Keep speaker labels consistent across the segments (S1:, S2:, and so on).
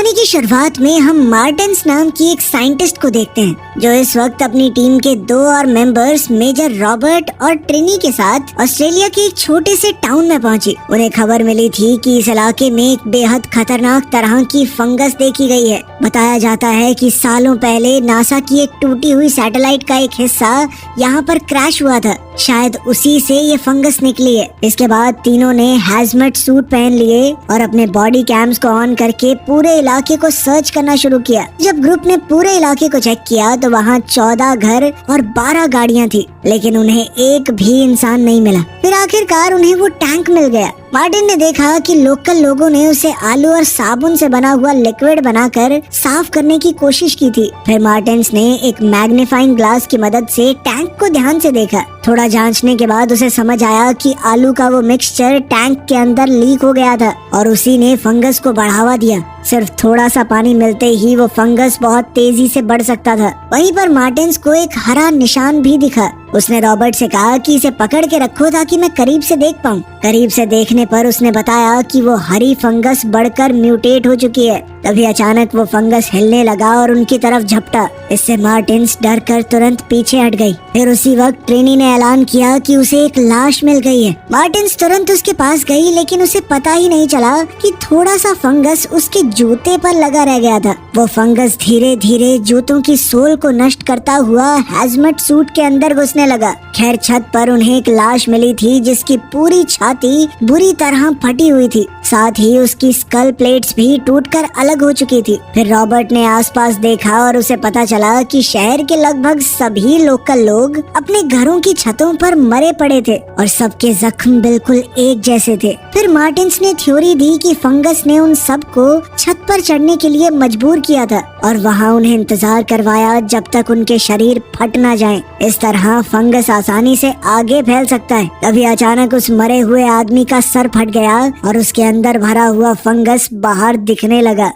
S1: कहानी की शुरुआत में हम मार्टिन्स नाम की एक साइंटिस्ट को देखते हैं जो इस वक्त अपनी टीम के 2 और मेंबर्स मेजर रॉबर्ट और ट्रिनी के साथ ऑस्ट्रेलिया के एक छोटे से टाउन में पहुंची। उन्हें खबर मिली थी कि इस इलाके में एक बेहद खतरनाक तरह की फंगस देखी गई है। बताया जाता है कि सालों पहले नासा की एक टूटी हुई सैटेलाइट का एक हिस्सा यहाँ पर क्रैश हुआ था। शायद उसी से ये फंगस निकली है। इसके बाद तीनों ने हैजमेट सूट पहन लिए और अपने बॉडी कैम्स को ऑन करके पूरे इलाके को सर्च करना शुरू किया। जब ग्रुप ने पूरे इलाके को चेक किया तो वहाँ 14 घर और 12 गाड़ियाँ थी, लेकिन उन्हें एक भी इंसान नहीं मिला। फिर आखिरकार उन्हें वो टैंक मिल गया। मार्टिन ने देखा कि लोकल लोगों ने उसे आलू और साबुन से बना हुआ लिक्विड बनाकर साफ करने की कोशिश की थी। फिर मार्टिन्स ने एक मैग्नीफाइंग ग्लास की मदद से टैंक को ध्यान से देखा। थोड़ा जांचने के बाद उसे समझ आया कि आलू का वो मिक्सचर टैंक के अंदर लीक हो गया था और उसी ने फंगस को बढ़ावा दिया। सिर्फ थोड़ा सा पानी मिलते ही वो फंगस बहुत तेजी से बढ़ सकता था। वहीं पर मार्टिन्स को एक हरा निशान भी दिखा। उसने रॉबर्ट से कहा कि इसे पकड़ के रखो ताकि मैं करीब से देख पाऊं। करीब से देखने पर उसने बताया कि वो हरी फंगस बढ़कर म्यूटेट हो चुकी है। तभी अचानक वो फंगस हिलने लगा और उनकी तरफ झपटा। इससे मार्टिन्स डर कर तुरंत पीछे हट गई। फिर उसी वक्त ट्रेनी ने ऐलान किया कि उसे एक लाश मिल गई है। मार्टिन्स तुरंत उसके पास गई, लेकिन उसे पता ही नहीं चला कि थोड़ा सा फंगस उसके जूते पर लगा रह गया था। वो फंगस धीरे धीरे जूतों की सोल को नष्ट करता हुआ हैजमेट सूट के अंदर घुसने लगा। खैर, छत पर उन्हें एक लाश मिली थी जिसकी पूरी छाती बुरी तरह फटी हुई थी। साथ ही उसकी स्कल प्लेट्स भी टूटकर अलग हो चुकी थी। फिर रॉबर्ट ने आसपास देखा और उसे पता चला कि शहर के लगभग सभी लोकल लोग अपने घरों की छतों पर मरे पड़े थे और सबके जख्म बिल्कुल एक जैसे थे। फिर मार्टिन्स ने थ्योरी दी कि फंगस ने उन सबको छत पर चढ़ने के लिए मजबूर किया था और वहाँ उन्हें इंतजार करवाया जब तक उनके शरीर फट ना जाएं। इस तरह फंगस आसानी से आगे फैल सकता है। तभी अचानक उस मरे हुए आदमी का सर फट गया और उसके अंदर भरा हुआ फंगस बाहर दिखने लगा।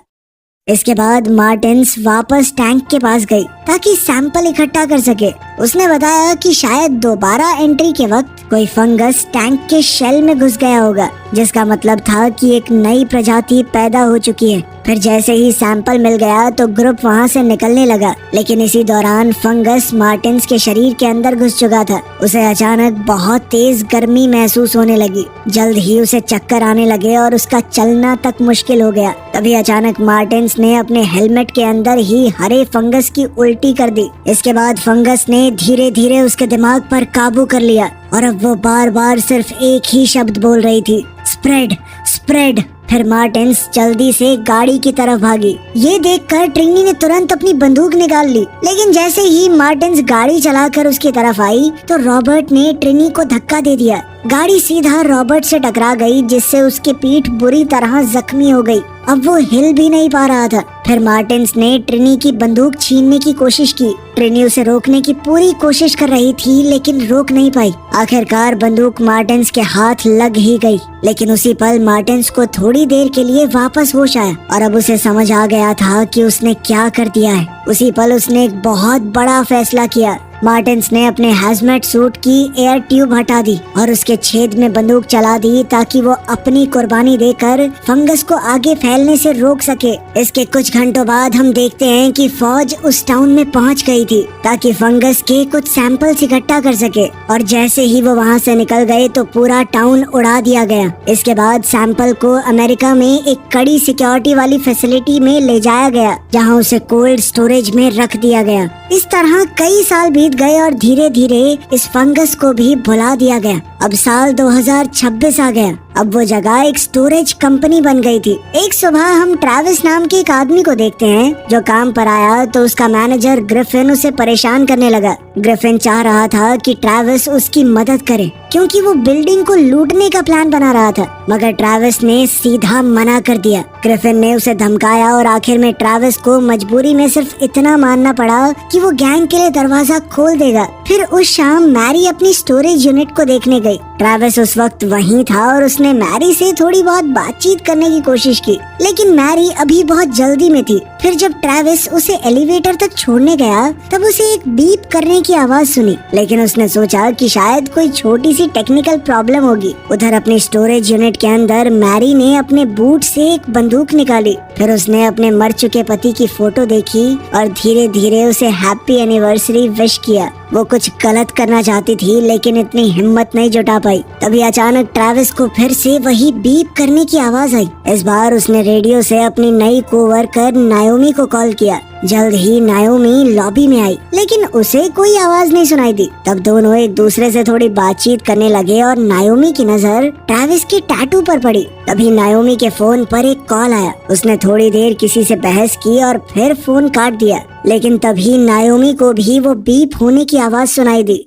S1: इसके बाद मार्टिन्स वापस टैंक के पास गई ताकि सैंपल इकट्ठा कर सके। उसने बताया कि शायद दोबारा एंट्री के वक्त कोई फंगस टैंक के शेल में घुस गया होगा, जिसका मतलब था कि एक नई प्रजाति पैदा हो चुकी है। फिर जैसे ही सैंपल मिल गया तो ग्रुप वहाँ से निकलने लगा, लेकिन इसी दौरान फंगस मार्टिन्स के शरीर के अंदर घुस चुका था। उसे अचानक बहुत तेज गर्मी महसूस होने लगी। जल्द ही उसे चक्कर आने लगे और उसका चलना तक मुश्किल हो गया। तभी अचानक मार्टिन्स ने अपने हेलमेट के अंदर ही हरे फंगस की उल्टी कर दी। इसके बाद फंगस ने धीरे धीरे उसके दिमाग पर काबू कर लिया और अब वो बार बार सिर्फ एक ही शब्द बोल रही थी, स्प्रेड स्प्रेड। फिर मार्टिन्स जल्दी से गाड़ी की तरफ भागी। ये देखकर ट्रिनी ने तुरंत अपनी बंदूक निकाल ली, लेकिन जैसे ही मार्टिन्स गाड़ी चलाकर उसकी तरफ आई तो रॉबर्ट ने ट्रिनी को धक्का दे दिया। गाड़ी सीधा रॉबर्ट से टकरा गई, जिससे उसकी पीठ बुरी तरह जख्मी हो गई। अब वो हिल भी नहीं पा रहा था। फिर मार्टिन्स ने ट्रिनी की बंदूक छीनने की कोशिश की। ट्रिनी उसे रोकने की पूरी कोशिश कर रही थी, लेकिन रोक नहीं पाई। आखिरकार बंदूक मार्टिन्स के हाथ लग ही गई, लेकिन उसी पल मार्टिन्स को थोड़ी देर के लिए वापस होश आया और अब उसे समझ आ गया था कि उसने क्या कर दिया है। उसी पल उसने एक बहुत बड़ा फैसला किया। मार्टिन्स ने अपने हैजमेट सूट की एयर ट्यूब हटा दी और उसके छेद में बंदूक चला दी ताकि वो अपनी कुर्बानी देकर फंगस को आगे फैलने से रोक सके। इसके कुछ घंटों बाद हम देखते हैं कि फौज उस टाउन में पहुंच गई थी ताकि फंगस के कुछ सैंपल्स इकट्ठा कर सके, और जैसे ही वो वहां से निकल गए तो पूरा टाउन उड़ा दिया गया। इसके बाद सैंपल को अमेरिका में एक कड़ी सिक्योरिटी वाली फैसिलिटी में ले जाया गया, जहाँ उसे कोल्ड स्टोरेज में रख दिया गया। इस तरह कई साल बीत गए और धीरे धीरे इस फंगस को भी भुला दिया गया। अब साल 2026 आ गया। अब वो जगह एक स्टोरेज कंपनी बन गई थी। एक सुबह हम ट्रेविस नाम के एक आदमी को देखते हैं जो काम पर आया तो उसका मैनेजर ग्रिफिन उसे परेशान करने लगा। ग्रिफिन चाह रहा था कि ट्रेविस उसकी मदद करे क्योंकि वो बिल्डिंग को लूटने का प्लान बना रहा था, मगर ट्रेविस ने सीधा मना कर दिया। ग्रिफिन ने उसे धमकाया और आखिर में ट्रेविस को मजबूरी में सिर्फ इतना मानना पड़ा कि वो गैंग के लिए दरवाजा खोल देगा। फिर उस शाम मैरी अपनी स्टोरेज यूनिट को देखने गई। ट्रैविस उस वक्त वहीं था और उसने मैरी से थोड़ी बहुत बातचीत करने की कोशिश की, लेकिन मैरी अभी बहुत जल्दी में थी। फिर जब ट्रैविस उसे एलिवेटर तक छोड़ने गया तब उसे एक बीप करने की आवाज सुनी, लेकिन उसने सोचा कि शायद कोई छोटी सी टेक्निकल प्रॉब्लम होगी। उधर अपनी स्टोरेज यूनिट के अंदर मैरी ने अपने बूट से एक बंदूक निकाली। फिर उसने अपने मर चुके पति की फोटो देखी और धीरे धीरे उसे हैप्पी एनिवर्सरी विश किया। वो कुछ गलत करना चाहती थी लेकिन इतनी हिम्मत नहीं जुटा पाई। तभी अचानक ट्रैविस को फिर से वही बीप करने की आवाज आई। इस बार उसने रेडियो से अपनी नई कोवर्कर नायोमी को कॉल किया। जल्द ही नायोमी लॉबी में आई, लेकिन उसे कोई आवाज नहीं सुनाई दी। तब दोनों एक दूसरे से थोड़ी बातचीत करने लगे और नायोमी की नजर ट्रैविस के टैटू पर पड़ी। तभी नायोमी के फोन पर एक कॉल आया। उसने थोड़ी देर किसी से बहस की और फिर फोन काट दिया, लेकिन तभी नायोमी को भी वो बीप होने की आवाज सुनाई दी।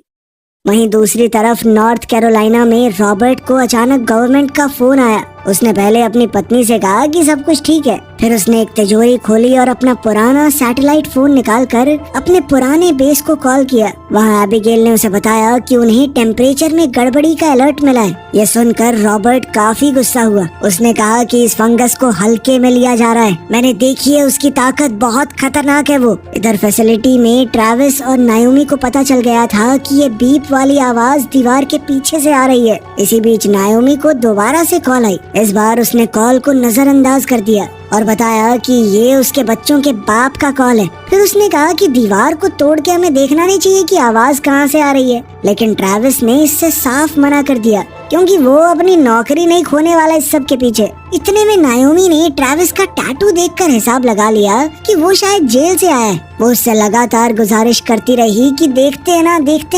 S1: वहीं दूसरी तरफ नॉर्थ कैरोलिना में रॉबर्ट को अचानक गवर्नमेंट का फोन आया। उसने पहले अपनी पत्नी से कहा कि सब कुछ ठीक है। फिर उसने एक तिजोरी खोली और अपना पुराना सैटेलाइट फोन निकालकर अपने पुराने बेस को कॉल किया। वहाँ एबिगेल ने उसे बताया कि उन्हें टेम्परेचर में गड़बड़ी का अलर्ट मिला है। ये सुनकर रॉबर्ट काफी गुस्सा हुआ। उसने कहा कि इस फंगस को हल्के में लिया जा रहा है, मैंने देखी है, उसकी ताकत बहुत खतरनाक है वो। इधर फैसिलिटी में ट्रैविस और नायोमी को पता चल गया था कि ये बीप वाली आवाज दीवार के पीछे से आ रही है। इसी बीच नायोमी को दोबारा से कॉल आई। इस बार उसने कॉल को नजरअंदाज कर दिया और बताया कि ये उसके बच्चों के बाप का कॉल है। फिर उसने कहा कि दीवार को तोड़ के हमें देखना नहीं चाहिए कि आवाज कहाँ से आ रही है, लेकिन ट्रैविस ने इससे साफ मना कर दिया क्योंकि वो अपनी नौकरी नहीं खोने वाला इस सब के पीछे। इतने में नायोमी ने ट्रैविस का टैटू देखकर हिसाब लगा लिया कि वो शायद जेल से आया है। वो उससे लगातार गुजारिश करती रही कि देखते हैं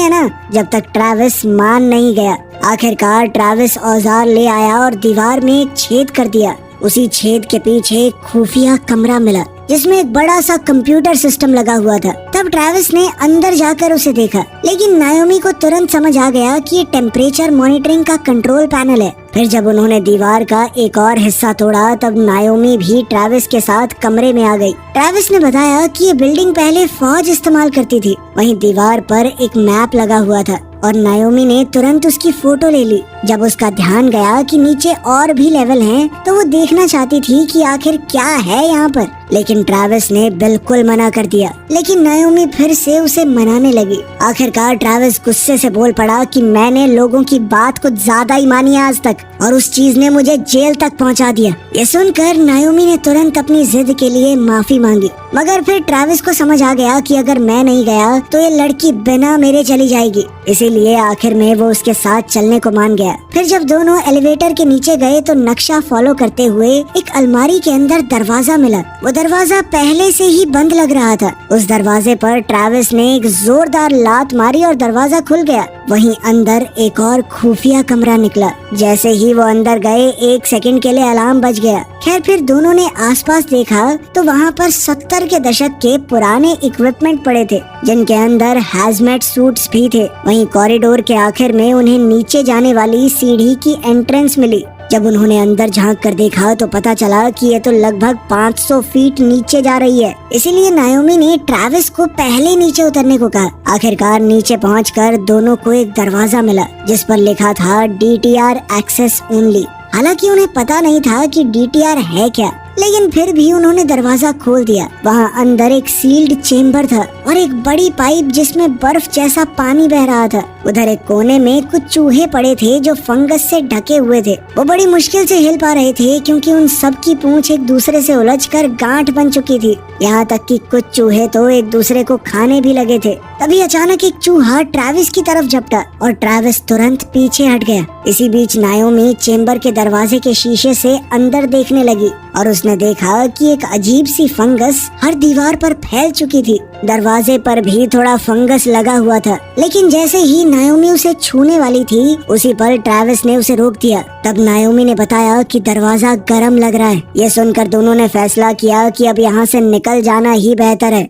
S1: ना, जब तक ट्रैविस मान नहीं गया। आखिरकार ट्रैविस औजार ले आया और दीवार में एक छेद कर दिया। उसी छेद के पीछे एक खुफिया कमरा मिला जिसमें एक बड़ा सा कंप्यूटर सिस्टम लगा हुआ था। तब ट्रैविस ने अंदर जाकर उसे देखा, लेकिन नायोमी को तुरंत समझ आ गया कि ये टेम्परेचर मॉनिटरिंग का कंट्रोल पैनल है। फिर जब उन्होंने दीवार का एक और हिस्सा तोड़ा तब नायोमी भी ट्रैविस के साथ कमरे में आ गई। ट्रैविस ने बताया कि ये बिल्डिंग पहले फौज इस्तेमाल करती थी। वहीं दीवार पर एक मैप लगा हुआ था और नायोमी ने तुरंत उसकी फोटो ले ली। जब उसका ध्यान गया कि नीचे और भी लेवल हैं, तो वो देखना चाहती थी कि आखिर क्या है यहाँ पर, लेकिन ट्रैविस ने बिल्कुल मना कर दिया। लेकिन नायोमी फिर से उसे मनाने लगी। आखिरकार ट्रैविस गुस्से से बोल पड़ा कि मैंने लोगों की बात कुछ ज्यादा ही मानी आज तक और उस चीज ने मुझे जेल तक पहुंचा दिया। ये सुनकर नायोमी ने तुरंत अपनी जिद के लिए माफी मांगी, मगर फिर ट्रैविस को समझ आ गया कि अगर मैं नहीं गया तो ये लड़की बिना मेरे चली जाएगी। इसीलिए आखिर में वो उसके साथ चलने को मान गया। फिर जब दोनों एलिवेटर के नीचे गए तो नक्शा फॉलो करते हुए एक अलमारी के अंदर दरवाजा मिला। वो दरवाजा पहले से ही बंद लग रहा था। उस दरवाजे पर ट्रैविस ने एक जोरदार लात मारी और दरवाजा खुल गया। वहीं अंदर एक और खुफिया कमरा निकला। जैसे ही वो अंदर गए 1 सेकंड के लिए अलार्म बज गया। खैर फिर दोनों ने आसपास देखा तो वहाँ पर 70 के दशक के पुराने इक्विपमेंट पड़े थे, जिनके अंदर हैजमेट सूट्स भी थे। वहीं कॉरिडोर के आखिर में उन्हें नीचे जाने वाली सीढ़ी की एंट्रेंस मिली। जब उन्होंने अंदर झांक कर देखा तो पता चला कि ये तो लगभग 500 फीट नीचे जा रही है। इसीलिए नायोमी ने ट्रैविस को पहले नीचे उतरने को कहा। आखिरकार नीचे पहुंचकर दोनों को एक दरवाजा मिला जिस पर लिखा था DTR एक्सेस ओनली। हालांकि उन्हें पता नहीं था कि DTR है क्या, लेकिन फिर भी उन्होंने दरवाजा खोल दिया। वहाँ अंदर एक सील्ड चेम्बर था और एक बड़ी पाइप जिसमें बर्फ जैसा पानी बह रहा था। उधर एक कोने में कुछ चूहे पड़े थे जो फंगस से ढके हुए थे। वो बड़ी मुश्किल से हिल पा रहे थे क्योंकि उन सब की पूंछ एक दूसरे से उलझकर गांठ बन चुकी थी। यहाँ तक कि कुछ चूहे तो एक दूसरे को खाने भी लगे थे। तभी अचानक एक चूहा ट्रैविस की तरफ झपटा और ट्रैविस तुरंत पीछे हट गया। इसी बीच नायोमी चेम्बर के दरवाजे के शीशे से अंदर देखने लगी और उसने देखा कि एक अजीब सी फंगस हर दीवार पर फैल चुकी थी। दरवाजे पर भी थोड़ा फंगस लगा हुआ था, लेकिन जैसे ही नायोमी उसे छूने वाली थी उसी पर ट्रैविस ने उसे रोक दिया। तब नायोमी ने बताया कि दरवाजा गर्म लग रहा है। ये सुनकर दोनों ने फैसला किया कि अब यहाँ से निकल जाना ही बेहतर है।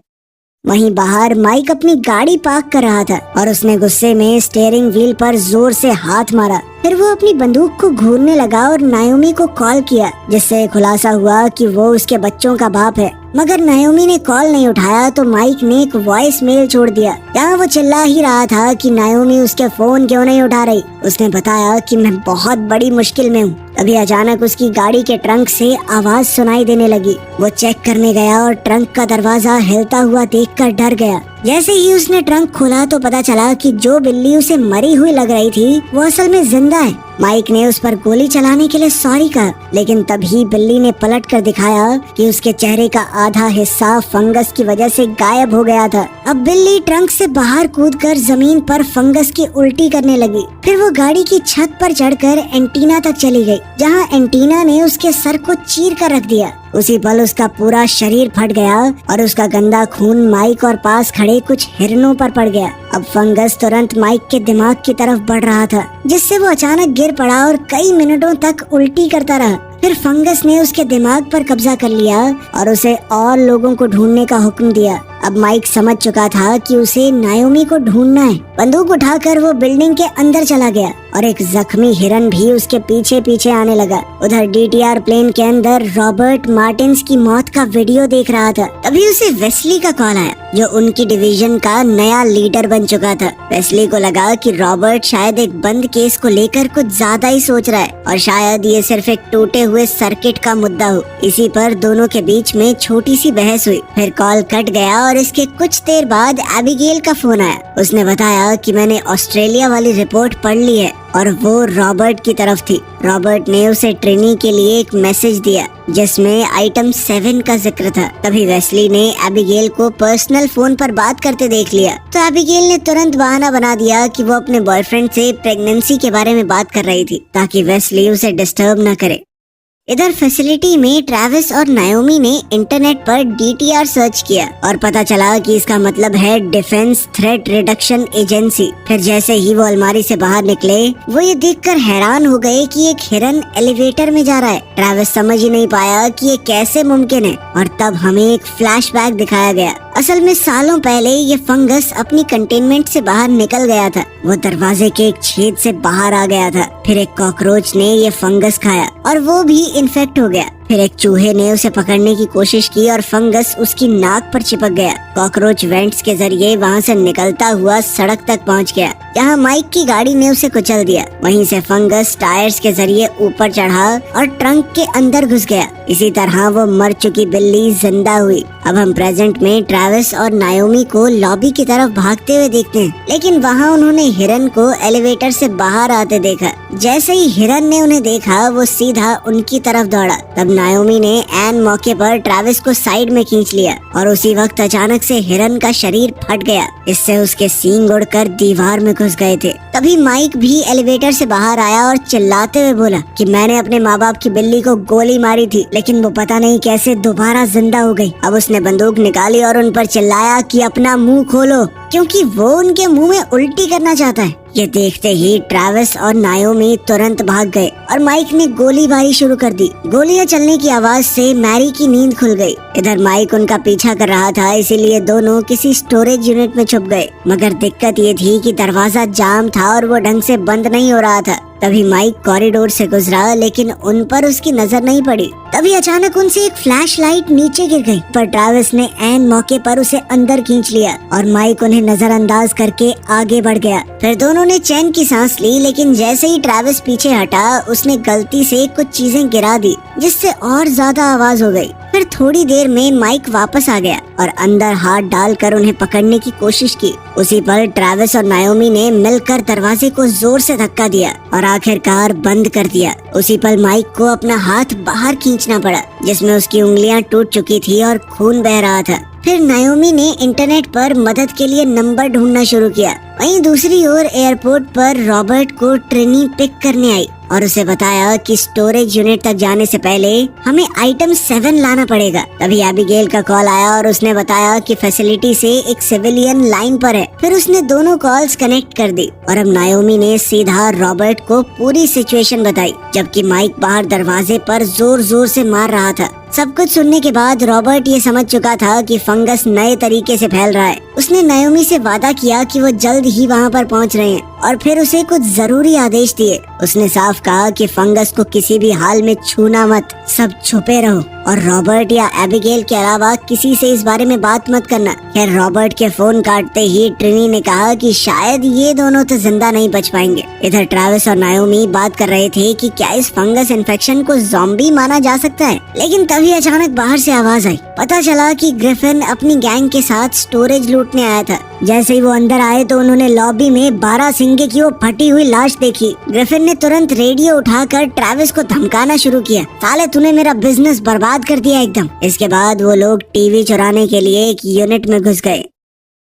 S1: वहीं बाहर माइक अपनी गाड़ी पार्क कर रहा था और उसने गुस्से में स्टीयरिंग व्हील पर जोर से हाथ मारा। फिर वो अपनी बंदूक को घूरने लगा और नायोमी को कॉल किया, जिससे खुलासा हुआ कि वो उसके बच्चों का बाप है। मगर नायोमी ने कॉल नहीं उठाया तो माइक ने एक वॉइस मेल छोड़ दिया, जहाँ वो चिल्ला ही रहा था कि नायोमी उसके फोन क्यों नहीं उठा रही। उसने बताया कि मैं बहुत बड़ी मुश्किल में हूँ। तभी अचानक उसकी गाड़ी के ट्रंक से आवाज सुनाई देने लगी। वो चेक करने गया और ट्रंक का दरवाजा हिलता हुआ देखकर डर गया। जैसे ही उसने ट्रंक खोला तो पता चला कि जो बिल्ली उसे मरी हुई लग रही थी वो असल में जिंदा है। माइक ने उस पर गोली चलाने के लिए सॉरी कहा, लेकिन तभी बिल्ली ने पलट कर दिखाया कि उसके चेहरे का आधा हिस्सा फंगस की वजह से गायब हो गया था। अब बिल्ली ट्रंक से बाहर कूदकर जमीन पर फंगस की उल्टी करने लगी। फिर वो गाड़ी की छत पर चढ़कर एंटीना तक चली गई, जहाँ एंटीना ने उसके सर को चीर कर रख दिया। उसी पल उसका पूरा शरीर फट गया और उसका गंदा खून माइक और पास खड़े कुछ हिरणों पर पड़ गया। अब फंगस तुरंत माइक के दिमाग की तरफ बढ़ रहा था, जिससे वो अचानक गिर पड़ा और कई मिनटों तक उल्टी करता रहा। फिर फंगस ने उसके दिमाग पर कब्जा कर लिया और उसे और लोगों को ढूंढने का हुक्म दिया। अब माइक समझ चुका था कि उसे नायोमी को ढूंढना है। बंदूक उठाकर वो बिल्डिंग के अंदर चला गया और एक जख्मी हिरन भी उसके पीछे पीछे आने लगा। उधर डीटीआर प्लेन के अंदर रॉबर्ट मार्टिन्स की मौत का वीडियो देख रहा था। तभी उसे वेस्ली का कॉल आया, जो उनकी डिवीजन का नया लीडर बन चुका था। वेस्ली को लगा कि रॉबर्ट शायद एक बंद केस को लेकर कुछ ज्यादा ही सोच रहा है और शायद ये सिर्फ एक टूटे हुए सर्किट का मुद्दा हो। इसी पर दोनों के बीच में छोटी सी बहस हुई। फिर कॉल कट गया और इसके कुछ देर बाद एबिगेल का फोन आया। उसने बताया कि मैंने ऑस्ट्रेलिया वाली रिपोर्ट पढ़ ली है और वो रॉबर्ट की तरफ थी। रॉबर्ट ने उसे ट्रेनी के लिए एक मैसेज दिया जिसमें आइटम 7 का जिक्र था। तभी वेस्ली ने एबिगेल को पर्सनल फोन पर बात करते देख लिया, तो एबिगेल ने तुरंत बहाना बना दिया कि वो अपने बॉयफ्रेंड से प्रेगनेंसी के बारे में बात कर रही थी, ताकि वेस्ली उसे डिस्टर्ब न करे। इधर फैसिलिटी में ट्रेविस और नायोमी ने इंटरनेट पर डीटीआर सर्च किया और पता चला कि इसका मतलब है डिफेंस थ्रेट रिडक्शन एजेंसी। फिर जैसे ही वो अलमारी से बाहर निकले, वो ये देखकर हैरान हो गए कि एक हिरन एलिवेटर में जा रहा है। ट्रेविस समझ ही नहीं पाया कि ये कैसे मुमकिन है और तब हमें एक फ्लैशबैक दिखाया गया। असल में सालों पहले ये फंगस अपनी कंटेनमेंट से बाहर निकल गया था। वो दरवाजे के एक छेद से बाहर आ गया था। फिर एक कॉकरोच ने ये फंगस खाया और वो भी इन्फेक्ट हो गया। फिर एक चूहे ने उसे पकड़ने की कोशिश की और फंगस उसकी नाक पर चिपक गया। कॉकरोच वेंट्स के जरिए वहाँ से निकलता हुआ सड़क तक पहुँच गया, जहाँ माइक की गाड़ी ने उसे कुचल दिया। वहीं से फंगस टायर्स के जरिए ऊपर चढ़ा और ट्रंक के अंदर घुस गया। इसी तरह वो मर चुकी बिल्ली जिंदा हुई। अब हम प्रेजेंट में ट्रेविस और नायोमी को लॉबी की तरफ भागते हुए देखते हैं, लेकिन वहाँ उन्होंने हिरन को एलिवेटर से बाहर आते देखा। जैसे ही हिरन ने उन्हें देखा, वो सीधा उनकी तरफ दौड़ा। तब नायोमी ने एन मौके पर ट्रेविस को साइड में खींच लिया और उसी वक्त अचानक से हिरन का शरीर फट गया। इससे उसके सींग उड़कर दीवार में घुस गए थे। तभी माइक भी एलिवेटर से बाहर आया और चिल्लाते हुए बोला कि मैंने अपने माँ बाप की बिल्ली को गोली मारी थी, लेकिन वो पता नहीं कैसे दोबारा जिंदा हो गई। अब उसने बंदूक निकाली और उन पर चिल्लाया कि अपना मुंह खोलो, क्योंकि वो उनके मुंह में उल्टी करना चाहता है। ये देखते ही ट्रेविस और नायोमी तुरंत भाग गए और माइक ने गोलीबारी शुरू कर दी। गोलियां चलने की आवाज से मैरी की नींद खुल गई। इधर माइक उनका पीछा कर रहा था, इसीलिए दोनों किसी स्टोरेज यूनिट में छुप गए। मगर दिक्कत ये थी कि दरवाजा जाम था और वो ढंग से बंद नहीं हो रहा था। तभी माइक कॉरिडोर से गुजरा, लेकिन उन पर उसकी नजर नहीं पड़ी। तभी अचानक उनसे एक फ्लैश लाइट नीचे गिर गई, पर ट्रेविस ने एन मौके पर उसे अंदर खींच लिया और माइक उन्हें नजरअंदाज करके आगे बढ़ गया। फिर दोनों ने चैन की सांस ली, लेकिन जैसे ही ट्रेविस पीछे हटा, उसने गलती से कुछ चीजें गिरा दी, जिससे और ज्यादा आवाज हो गई। फिर थोड़ी देर में माइक वापस आ गया और अंदर हाथ डालकर उन्हें पकड़ने की कोशिश की। उसी पर ट्रेविस और नायोमी ने मिलकर दरवाजे को जोर से धक्का दिया और आखिरकार बंद कर दिया। उसी पल माइक को अपना हाथ बाहर खींचना पड़ा, जिसमें उसकी उंगलियां टूट चुकी थी और खून बह रहा था। फिर नायोमी ने इंटरनेट पर मदद के लिए नंबर ढूंढना शुरू किया। वहीं दूसरी ओर एयरपोर्ट पर रॉबर्ट को ट्रेनी पिक करने आई और उसे बताया कि स्टोरेज यूनिट तक जाने से पहले हमें आइटम 7 लाना पड़ेगा। तभी एबिगेल का कॉल आया और उसने बताया कि फैसिलिटी से एक सिविलियन लाइन पर है। फिर उसने दोनों कॉल्स कनेक्ट कर दी और अब नायोमी ने सीधा रॉबर्ट को पूरी सिचुएशन बताई, जबकि माइक बाहर दरवाजे पर जोर जोर से मार रहा था। सब कुछ सुनने के बाद रॉबर्ट ये समझ चुका था कि फंगस नए तरीके से फैल रहा है। उसने नायोमी से वादा किया कि वो जल्द ही वहाँ पर पहुँच रहे हैं और फिर उसे कुछ जरूरी आदेश दिए। उसने साफ कहा कि फंगस को किसी भी हाल में छूना मत, सब छुपे रहो और रॉबर्ट या एबिगेल के अलावा किसी से इस बारे में बात मत करना। खैर रॉबर्ट के फोन काटते ही ट्रिनी ने कहा कि शायद ये दोनों तो जिंदा नहीं बच पाएंगे। इधर ट्रैविस और नायोमी बात कर रहे थे कि क्या इस फंगस इन्फेक्शन को ज़ॉम्बी माना जा सकता है, लेकिन तभी अचानक बाहर से आवाज आई। पता चला कि ग्रिफिन अपनी गैंग के साथ स्टोरेज लूटने आया था। जैसे ही वो अंदर आए तो उन्होंने लॉबी में 12 सिंगे की वो फटी हुई लाश देखी। ग्रिफिन ने तुरंत रेडियो उठाकर ट्रैविस को धमकाना शुरू किया, साले तूने मेरा बिजनेस बर्बाद कर दिया एकदम। इसके बाद वो लोग टीवी चुराने के लिए एक यूनिट में घुस गए।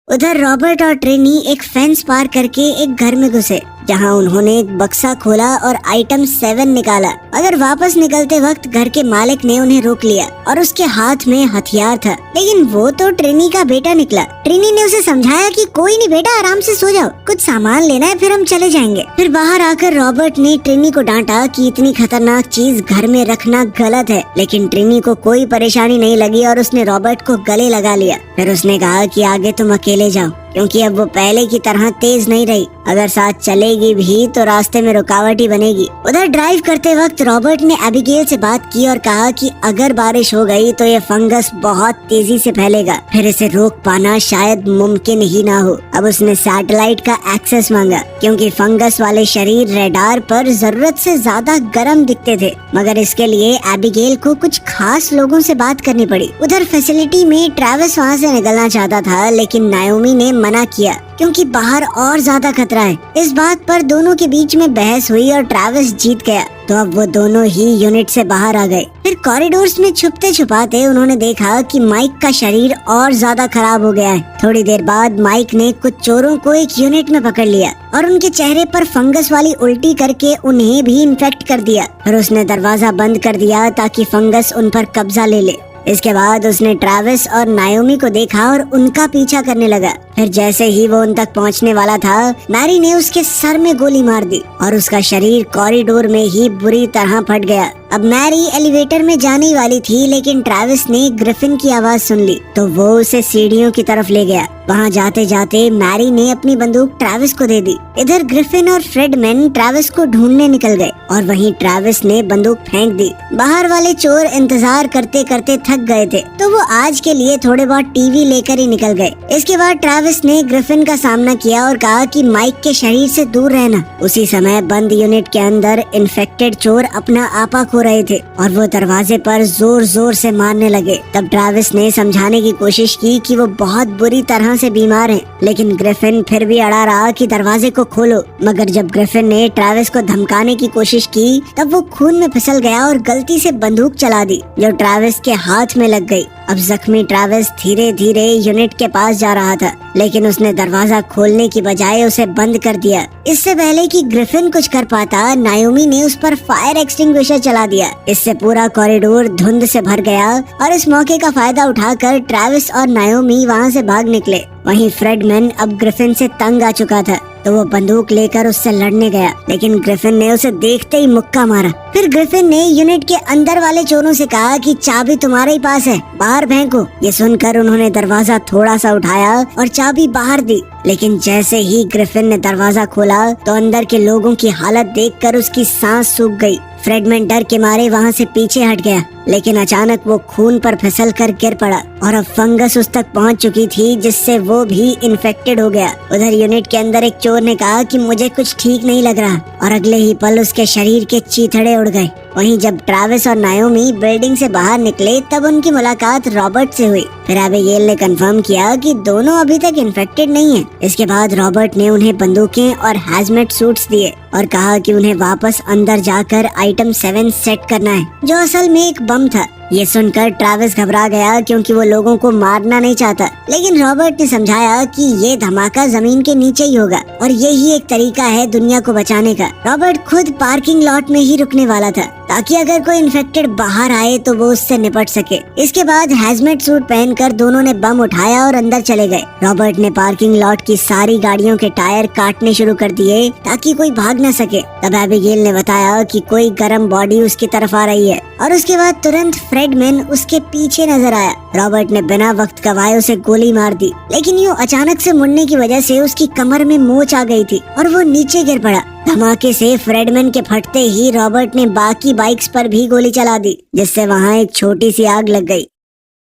S1: उधर रॉबर्ट और ट्रेनी एक फेंस पार करके एक घर में घुसे, जहां उन्होंने एक बक्सा खोला और आइटम 7 निकाला। मगर वापस निकलते वक्त घर के मालिक ने उन्हें रोक लिया और उसके हाथ में हथियार था, लेकिन वो तो ट्रेनी का बेटा निकला। ट्रेनी ने उसे समझाया कि कोई नहीं बेटा, आराम से सो जाओ, कुछ सामान लेना है फिर हम चले जाएंगे। फिर बाहर आकर रॉबर्ट ने ट्रेनी को डांटा कि इतनी खतरनाक चीज घर में रखना गलत है, लेकिन ट्रेनी को कोई परेशानी नहीं लगी और उसने रॉबर्ट को गले लगा लिया। फिर उसने कहा कि आगे तुम अकेले जाओ, क्योंकि अब वो पहले की तरह तेज नहीं रही, अगर साथ चलेगी भी तो रास्ते में रुकावट ही बनेगी। उधर ड्राइव करते वक्त रॉबर्ट ने एबिगेल से बात की और कहा कि अगर बारिश हो गई तो ये फंगस बहुत तेजी से फैलेगा, फिर इसे रोक पाना शायद मुमकिन ही ना हो। अब उसने सैटेलाइट का एक्सेस मांगा, क्योंकि फंगस वाले शरीर रेडार पर जरूरत से ज्यादा गर्म दिखते थे, मगर इसके लिए एबिगेल को कुछ खास लोगों से बात करनी पड़ी। उधर फैसिलिटी में ट्रैविस वहाँ से निकलना चाहता था, लेकिन नायोमी ने मना किया, क्योंकि बाहर और ज्यादा खतरा है। इस बात पर दोनों के बीच में बहस हुई और ट्रैविस जीत गया, तो अब वो दोनों ही यूनिट से बाहर आ गए। फिर कॉरिडोर्स में छुपते छुपाते उन्होंने देखा कि माइक का शरीर और ज्यादा खराब हो गया है। थोड़ी देर बाद माइक ने कुछ चोरों को एक यूनिट में पकड़ लिया और उनके चेहरे पर फंगस वाली उल्टी करके उन्हें भी इन्फेक्ट कर दिया। फिर उसने दरवाजा बंद कर दिया ताकि फंगस उन पर कब्जा ले ले। इसके बाद उसने ट्रैविस और नायोमी को देखा और उनका पीछा करने लगा। फिर जैसे ही वो उन तक पहुंचने वाला था, मैरी ने उसके सर में गोली मार दी और उसका शरीर कॉरिडोर में ही बुरी तरह फट गया। अब मैरी एलिवेटर में जाने वाली थी, लेकिन ट्रैविस ने ग्रिफिन की आवाज सुन ली तो वो उसे सीढ़ियों की तरफ ले गया। वहाँ जाते जाते मैरी ने अपनी बंदूक ट्रैविस को दे दी। इधर ग्रिफिन और फ्रेडमैन ट्रैविस को ढूंढने निकल गए और वहीं ट्रैविस ने बंदूक फेंक दी। बाहर वाले चोर इंतजार करते करते थक गए थे, तो वो आज के लिए थोड़े बहुत टीवी लेकर ही निकल गए। इसके बाद ट्रैविस ने ग्रिफिन का सामना किया और कहा कि माइक के शरीर से दूर रहना। उसी समय बंद यूनिट के अंदर इन्फेक्टेड चोर अपना आपा खो रहे थे और वो दरवाजे पर जोर जोर से मारने लगे। तब ट्रैविस ने समझाने की कोशिश की कि वो बहुत बुरी तरह से बीमार हैं, लेकिन ग्रिफिन फिर भी अड़ा रहा कि दरवाजे को खोलो। मगर जब ग्रिफिन ने ट्रैविस को धमकाने की कोशिश की, तब वो खून में फिसल गया और गलती से बंदूक चला दी, जो ट्रैविस के हाथ में लग गई। अब जख्मी ट्रैविस धीरे धीरे यूनिट के पास जा रहा था, लेकिन उसने दरवाजा खोलने की बजाय उसे बंद कर दिया। इससे पहले कि ग्रिफिन कुछ कर पाता, नायोमी ने उस पर फायर एक्सटिंग्विशर चला दिया। इससे पूरा कॉरिडोर धुंध से भर गया और इस मौके का फायदा उठाकर ट्रैविस और नायोमी वहाँ से भाग निकले। वहीं फ्रेडमैन अब ग्रिफिन से तंग आ चुका था, तो वो बंदूक लेकर उससे लड़ने गया, लेकिन ग्रिफिन ने उसे देखते ही मुक्का मारा। फिर ग्रिफिन ने यूनिट के अंदर वाले चोरों से कहा कि चाबी तुम्हारे ही पास है, बाहर फेंको। ये सुनकर उन्होंने दरवाजा थोड़ा सा उठाया और चाबी बाहर दी, लेकिन जैसे ही ग्रिफिन ने दरवाजा खोला तो अंदर के लोगों की हालत देखकर उसकी सांस सूख गई। फ्रेडमैन डर के मारे वहाँ से पीछे हट गया, लेकिन अचानक वो खून पर फिसल कर गिर पड़ा और अब फंगस उस तक पहुँच चुकी थी, जिससे वो भी इन्फेक्टेड हो गया। उधर यूनिट के अंदर एक चोर ने कहा कि मुझे कुछ ठीक नहीं लग रहा, और अगले ही पल उसके शरीर के चीथड़े उड़ गए। वहीं जब ट्रैविस और नायोमी बिल्डिंग से बाहर निकले, तब उनकी मुलाकात रॉबर्ट से हुई। फिर एबिगेल ने कंफर्म किया कि दोनों अभी तक इन्फेक्टेड नहीं हैं। इसके बाद रॉबर्ट ने उन्हें बंदूकें और हैजमेट सूट्स दिए और कहा कि उन्हें वापस अंदर जाकर आइटम 7 सेट करना है, जो असल में एक बम था। ये सुनकर ट्रैविस घबरा गया, क्योंकि वो लोगों को मारना नहीं चाहता, लेकिन रॉबर्ट ने समझाया कि ये धमाका जमीन के नीचे ही होगा और यही एक तरीका है दुनिया को बचाने का। रॉबर्ट खुद पार्किंग लॉट में ही रुकने वाला था, ताकि अगर कोई इन्फेक्टेड बाहर आए तो वो उससे निपट सके। इसके बाद हैजमेट सूट पहनकर दोनों ने बम उठाया और अंदर चले गए। रॉबर्ट ने पार्किंग लॉट की सारी गाड़ियों के टायर काटने शुरू कर दिए ताकि कोई भाग न सके। तब एबिगेल ने बताया कि कोई गर्म बॉडी उसकी तरफ आ रही है और उसके बाद तुरंत फ्रेडमैन उसके पीछे नजर आया। रॉबर्ट ने बिना वक्त गवाए उसे गोली मार दी, लेकिन यूं अचानक से मुड़ने की वजह से उसकी कमर में मोच आ गई थी और वो नीचे गिर पड़ा। धमाके से फ्रेडमैन के फटते ही रॉबर्ट ने बाकी बाइक्स पर भी गोली चला दी, जिससे वहाँ एक छोटी सी आग लग गई।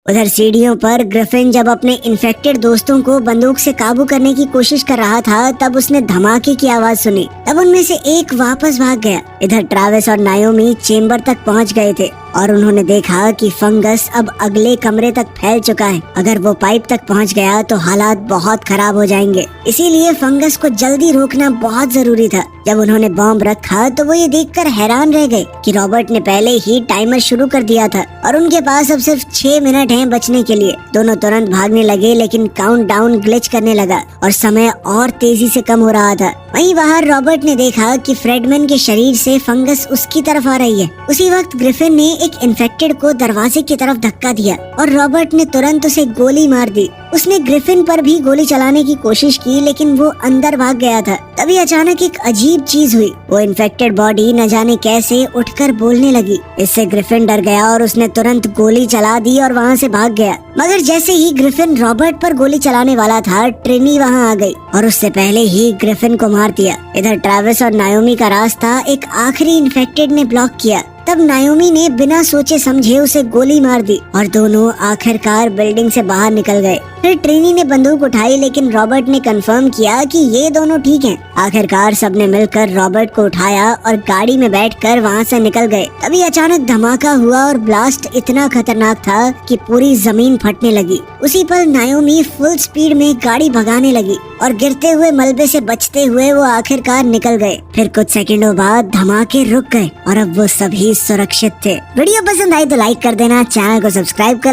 S1: उधर सीढ़ियों पर ग्रिफिन जब अपने इन्फेक्टेड दोस्तों को बंदूक से काबू करने की कोशिश कर रहा था, तब उसने धमाके की आवाज सुनी। तब उनमें से एक वापस भाग गया। इधर ट्रैविस और नायोमी चेम्बर तक पहुंच गए थे और उन्होंने देखा कि फंगस अब अगले कमरे तक फैल चुका है। अगर वो पाइप तक पहुंच गया तो हालात बहुत खराब हो जाएंगे, इसीलिए फंगस को जल्दी रोकना बहुत जरूरी था। जब उन्होंने बॉम्ब रखा तो वो ये देखकर हैरान रह गए कि रॉबर्ट ने पहले ही टाइमर शुरू कर दिया था और उनके पास अब सिर्फ 6 मिनट हैं बचने के लिए। दोनों तुरंत भागने लगे, लेकिन काउंटडाउन ग्लिच करने लगा और समय और तेजी से कम हो रहा था। वहीं बाहर रॉबर्ट ने देखा कि फ्रेडमैन के शरीर से फंगस उसकी तरफ आ रही है। उसी वक्त ग्रिफिन ने एक इन्फेक्टेड को दरवाजे की तरफ धक्का दिया और रॉबर्ट ने तुरंत उसे गोली मार दी। उसने ग्रिफिन पर भी गोली चलाने की कोशिश की, लेकिन वो अंदर भाग गया था। तभी अचानक एक अजीब चीज हुई। वो इन्फेक्टेड बॉडी न जाने कैसे उठकर बोलने लगी। इससे ग्रिफिन डर गया और उसने तुरंत गोली चला दी और वहाँ से भाग गया। मगर जैसे ही ग्रिफिन रॉबर्ट पर गोली चलाने वाला था, ट्रिनी वहाँ आ गई और उससे पहले ही ग्रिफिन को मार दिया। इधर ट्रैविस और नायोमी का रास्ता एक आखिरी इन्फेक्टेड ने ब्लॉक किया। तब नायोमी ने बिना सोचे समझे उसे गोली मार दी और दोनों आखिरकार बिल्डिंग से बाहर निकल गए। फिर ट्रिनी ने बंदूक उठाई, लेकिन रॉबर्ट ने कंफर्म किया कि ये दोनों ठीक हैं। आखिरकार सबने मिलकर रॉबर्ट को उठाया और गाड़ी में बैठकर वहाँ से निकल गए। तभी अचानक धमाका हुआ और ब्लास्ट इतना खतरनाक था कि पूरी जमीन फटने लगी। उसी पर नायोमी फुल स्पीड में गाड़ी भगाने लगी और गिरते हुए मलबे से बचते हुए वो आखिरकार निकल गए। फिर कुछ सेकंडों बाद धमाके रुक गए और अब वो सभी सुरक्षित थे। वीडियो पसंद आई तो लाइक कर देना, चैनल को सब्सक्राइब कर